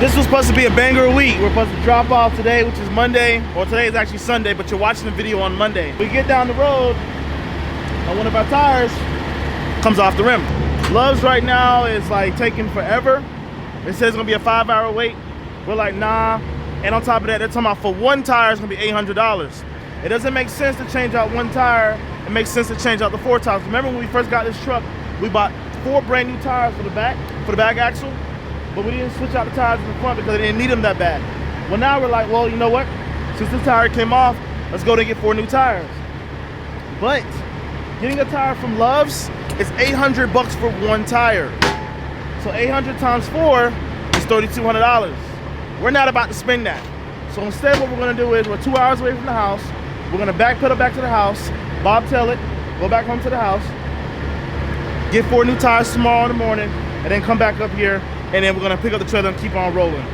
This was supposed to be a banger week. We're supposed to drop off today, which is Monday. Well, today is actually Sunday, but you're watching the video on Monday. We get down the road, and one of our tires comes off the rim. Love's right now is like taking forever. It says it's gonna be a 5-hour wait. We're like, nah. And on top of that, they're talking about for one tire, it's gonna be $800. It doesn't make sense to change out one tire. It makes sense to change out the 4 tires. Remember when we first got this truck, we bought 4 brand new tires for the back axle, but we didn't switch out the tires in the front because they didn't need them that bad. Well, now we're like, well, you know what? Since this tire came off, let's go and get 4 new tires. But getting a tire from Love's is $800 for one tire. So 800 times 4 is $3,200. We're not about to spend that. So instead what we're gonna do is we're 2 hours away from the house. We're gonna backpedal back to the house, bobtail it, go back home to the house, get 4 new tires tomorrow in the morning, and then come back up here, and then we're gonna pick up the trailer and keep on rolling.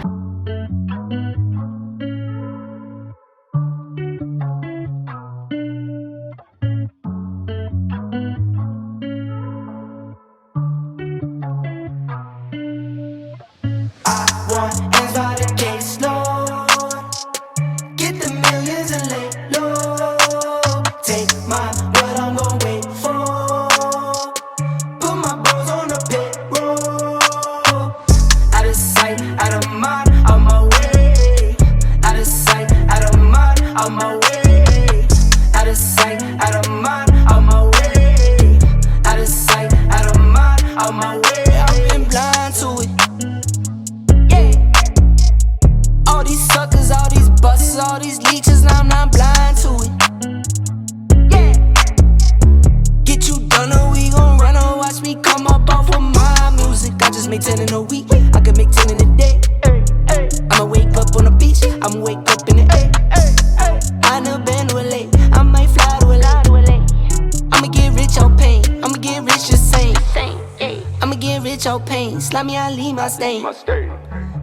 Slap me, I leave my stain.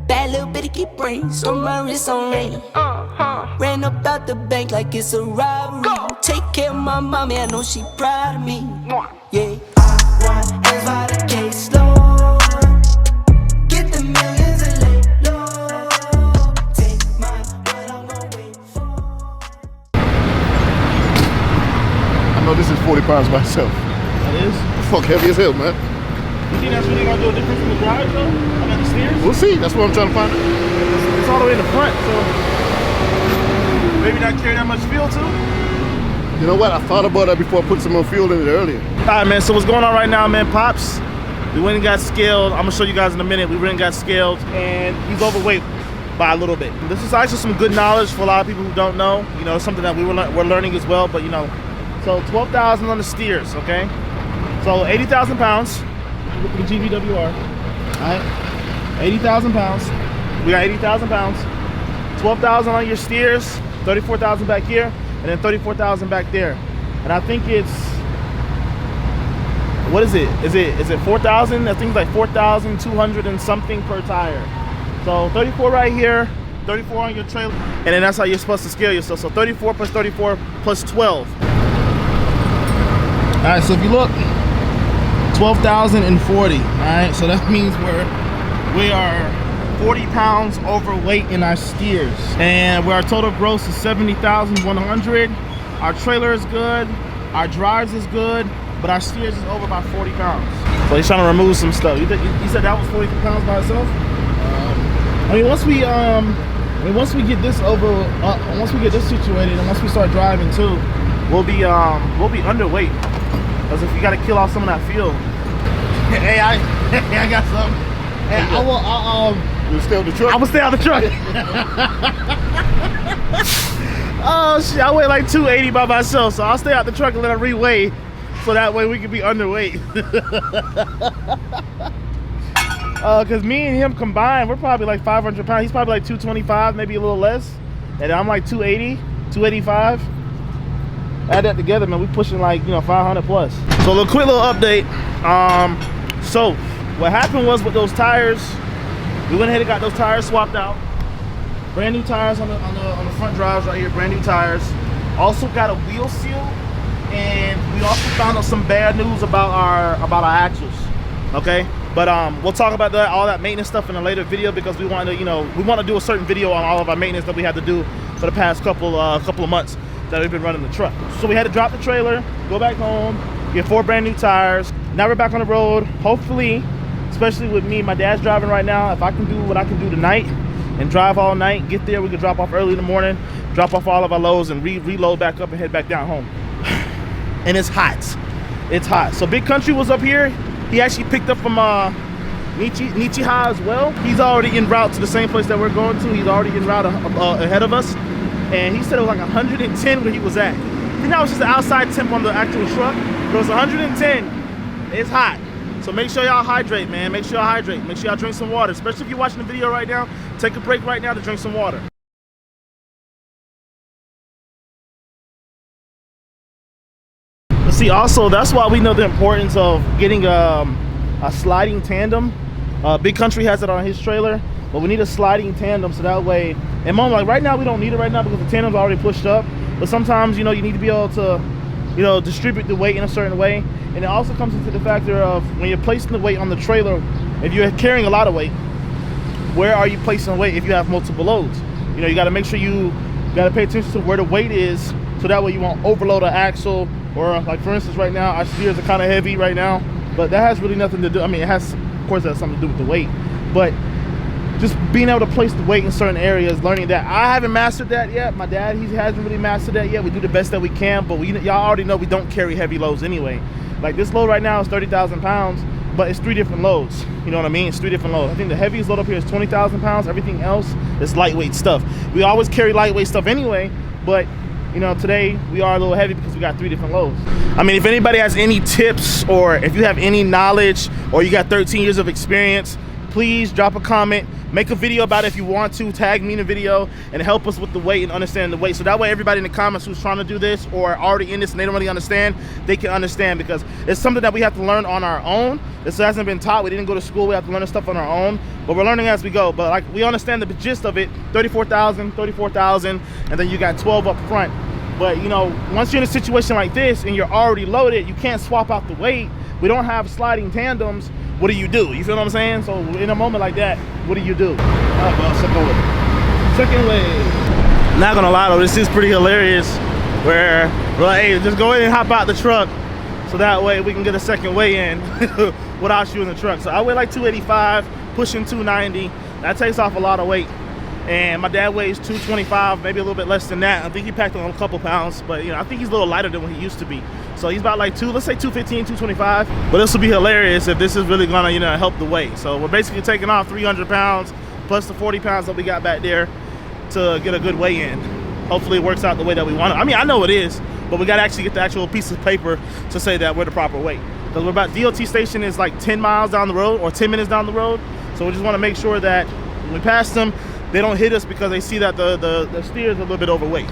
Bad little bitty keep brains on my wrist on rain. Ran up out the bank like it's a robbery. Take care of my mommy, I know she proud of me. Yeah, I want hands by the case, Lord. Get the millions and lay low. Take mine, what I'm gonna wait for. I know this is 40 pounds by itself. That is? Fuck heavy as hell, man. You think that's really gonna do a difference in the drive though? I mean the steers? We'll see, that's what I'm trying to find out. It's all the way in the front, so maybe not carry that much fuel too. You know what, I thought about that before I put some more fuel in it earlier. Alright man, so what's going on right now, man? Pops, we went and got scaled. I'm gonna show you guys in a minute. We went and got scaled and he's overweight by a little bit. This is actually some good knowledge for a lot of people who don't know. You know, something that we're learning as well, but you know. So 12,000 on the steers, okay? So 80,000 pounds. Look at the GVWR. Alright, 80,000 pounds. We got 80,000 pounds. 12,000 on your steers, 34,000 back here, and then 34,000 back there. And I think it's, what is it? Is it 4,000? I think it's like 4,200 and something per tire. So 34 right here, 34 on your trailer, and then that's how you're supposed to scale yourself. So 34 plus 34 plus 12. Alright, so if you look, 12,040. All right, so that means we are 40 pounds overweight in our steers, and where our total gross is 70,100. Our trailer is good, our drives is good, but our steers is over by 40 pounds. So he's trying to remove some stuff. You said that was 40 pounds by itself? I mean, once we get this once we get this situated, and once we start driving too, we'll be underweight. Because if you got to kill off some of that fuel. Hey, I got something. Hey, You'll stay on the truck? I will stay on the truck. Oh shit, I weigh like 280 by myself, so I'll stay out the truck and let her reweigh, so that way we can be underweight. Cause me and him combined, we're probably like 500 pounds. He's probably like 225, maybe a little less. And I'm like 280, 285. Add that together, man, we pushing like, you know, 500 plus. So a quick little update. So what happened was with those tires, we went ahead and got those tires swapped out. Brand new tires on the front drives right here, brand new tires. Also got a wheel seal, and we also found out some bad news about our axles. Okay, But we'll talk about that, all that maintenance stuff in a later video, because we want to, you know, we want to do a certain video on all of our maintenance that we had to do for the past couple of months that we've been running the truck. So we had to drop the trailer, go back home, get 4 brand new tires. Now we're back on the road. Hopefully, especially with me, my dad's driving right now. If I can do what I can do tonight and drive all night, get there, we can drop off early in the morning, drop off all of our loads and reload back up and head back down home. And it's hot. It's hot. So Big Country was up here. He actually picked up from Nichiha as well. He's already en route to the same place that we're going to. He's already en route ahead of us. And he said it was like 110 where he was at. I think that was just the outside temp on the actual truck, but it was 110. It's hot. So make sure y'all hydrate, man. Make sure y'all hydrate. Make sure y'all drink some water. Especially if you're watching the video right now, take a break right now to drink some water. See, also, that's why we know the importance of getting a sliding tandem. Big Country has it on his trailer, but we need a sliding tandem so that way, and mom, like right now we don't need it right now because the tandem's already pushed up, but sometimes, you know, you need to be able to, you know, distribute the weight in a certain way. And it also comes into the factor of when you're placing the weight on the trailer, if you're carrying a lot of weight, where are you placing the weight if you have multiple loads? You know, you got to make sure you got to pay attention to where the weight is, so that way you won't overload an axle. Or like for instance, right now our steers are kind of heavy right now, but that has really nothing to do. I mean, it has, of course, that has something to do with the weight, but just being able to place the weight in certain areas, learning that. I haven't mastered that yet. My dad, he hasn't really mastered that yet. We do the best that we can, but y'all already know we don't carry heavy loads anyway. Like this load right now is 30,000 pounds, but it's 3 different loads. You know what I mean? It's 3 different loads. I think the heaviest load up here is 20,000 pounds. Everything else is lightweight stuff. We always carry lightweight stuff anyway, but you know, today we are a little heavy because we got 3 different loads. I mean, if anybody has any tips or if you have any knowledge or you got 13 years of experience, please drop a comment, make a video about it if you want to, tag me in the video and help us with the weight and understanding the weight. So that way everybody in the comments who's trying to do this or already in this and they don't really understand, they can understand, because it's something that we have to learn on our own. This hasn't been taught. We didn't go to school. We have to learn this stuff on our own, but we're learning as we go. But like, we understand the gist of it. 34,000, and then you got 12 up front. But you know, once you're in a situation like this and you're already loaded, you can't swap out the weight. We don't have sliding tandems. What do? You feel what I'm saying? So in a moment like that, what do? All right, well, second wave. Not gonna lie though, this is pretty hilarious. Where we're like, hey, just go ahead and hop out the truck, so that way we can get a second weigh in without you in the truck. So I weigh like 285, pushing 290. That takes off a lot of weight. And my dad weighs 225, maybe a little bit less than that. I think he packed on a couple pounds, but you know, I think he's a little lighter than what he used to be. So he's about like let's say 215, 225. But this will be hilarious if this is really gonna, you know, help the weight. So we're basically taking off 300 pounds plus the 40 pounds that we got back there to get a good weigh in. Hopefully it works out the way that we want it. I mean, I know it is, but we gotta actually get the actual piece of paper to say that we're the proper weight. Because we're about, DOT station is like 10 miles down the road or 10 minutes down the road. So we just wanna make sure that when we pass them, they don't hit us because they see that the steer is a little bit overweight.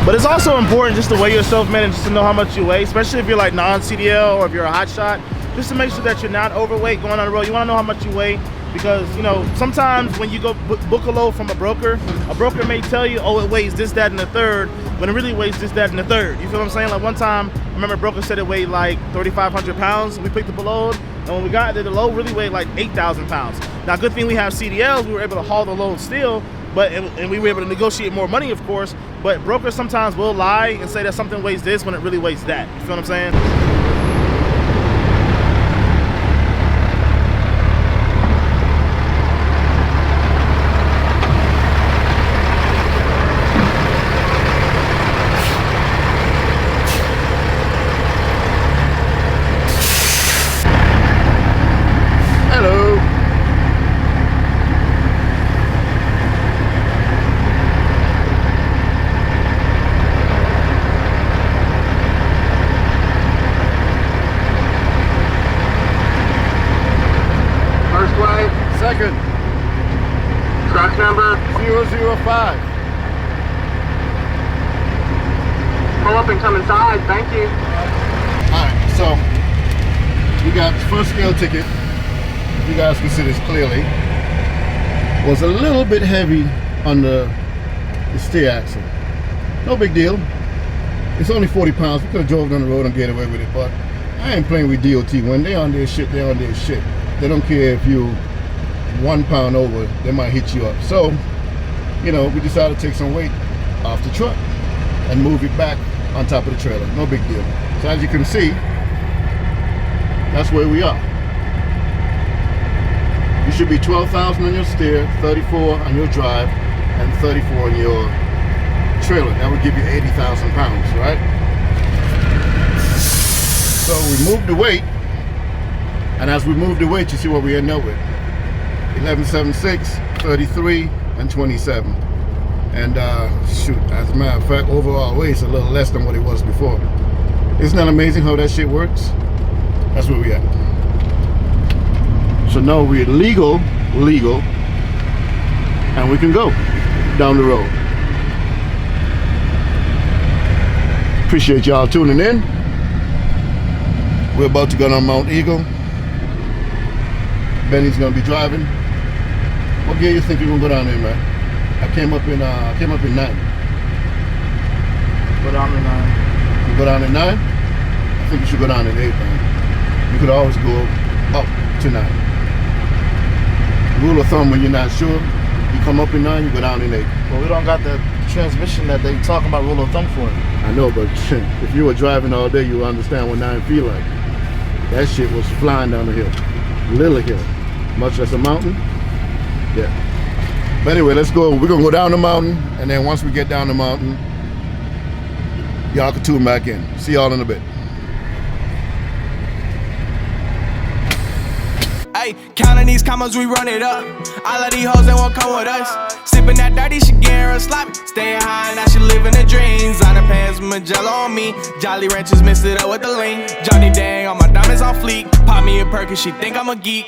But it's also important just to weigh yourself, man, and just to know how much you weigh, especially if you're like non-CDL or if you're a hot shot. Just to make sure that you're not overweight going on the road. You want to know how much you weigh, because you know, sometimes when you go book a load from a broker may tell you, oh, it weighs this, that, and the third, when it really weighs this, that, and the third. You feel what I'm saying? Like one time, I remember a broker said it weighed like 3,500 pounds. We picked up a load, and when we got there, the load really weighed like 8,000 pounds. Now, good thing we have CDLs, we were able to haul the load still, but and we were able to negotiate more money, of course. But brokers sometimes will lie and say that something weighs this when it really weighs that. You feel what I'm saying? Second. Truck number 005. Pull up and come inside. Thank you. Alright, so We got first scale ticket. You guys can see this clearly. Was a little bit heavy on the steer axle. No big deal. It's only 40 pounds. We could have drove down the road and get away with it, but I ain't playing with DOT. When they on their shit, they on their shit. They don't care if you 1 pound over, they might hit you up. So, you know, we decided to take some weight off the truck and move it back on top of the trailer. No big deal. So as you can see, that's where we are. You should be 12,000 on your steer, 34 on your drive, and 34 on your trailer. That would give you 80,000 pounds, right? So we moved the weight, and as we moved the weight, you see what we end up with. 1176, 33, and 27. And shoot, as a matter of fact, overall weight is a little less than what it was before. Isn't that amazing how that shit works? That's where we at. So now we're legal, and we can go down the road. Appreciate y'all tuning in. We're about to go on Mount Eagle. Benny's gonna be driving. What gear you think you're gonna go down there, man? I came up in 9. Go down to 9. You go down at 9? I think you should go down at 8, man. You could always go up to 9. Rule of thumb, when you're not sure, you come up in 9, you go down in 8. Well, we don't got the transmission that they talking about rule of thumb for. I know, but if you were driving all day, you understand what 9 feel like. That shit was flying down the hill. Little hill. Much less a mountain. Yeah. But anyway, let's go. We're gonna go down the mountain, and then once we get down the mountain, y'all can tune back in. See y'all in a bit. Hey, counting these commas, we run it up. All of these hoes, they won't come with us. Sipping that dirty, she getting real sloppy. Staying high, now she living the dreams. On the pants, Magello on me. Jolly Ranchers mix it up with the lean. Johnny Dang, all my diamonds on fleek. Pop me a perk, she think I'm a geek.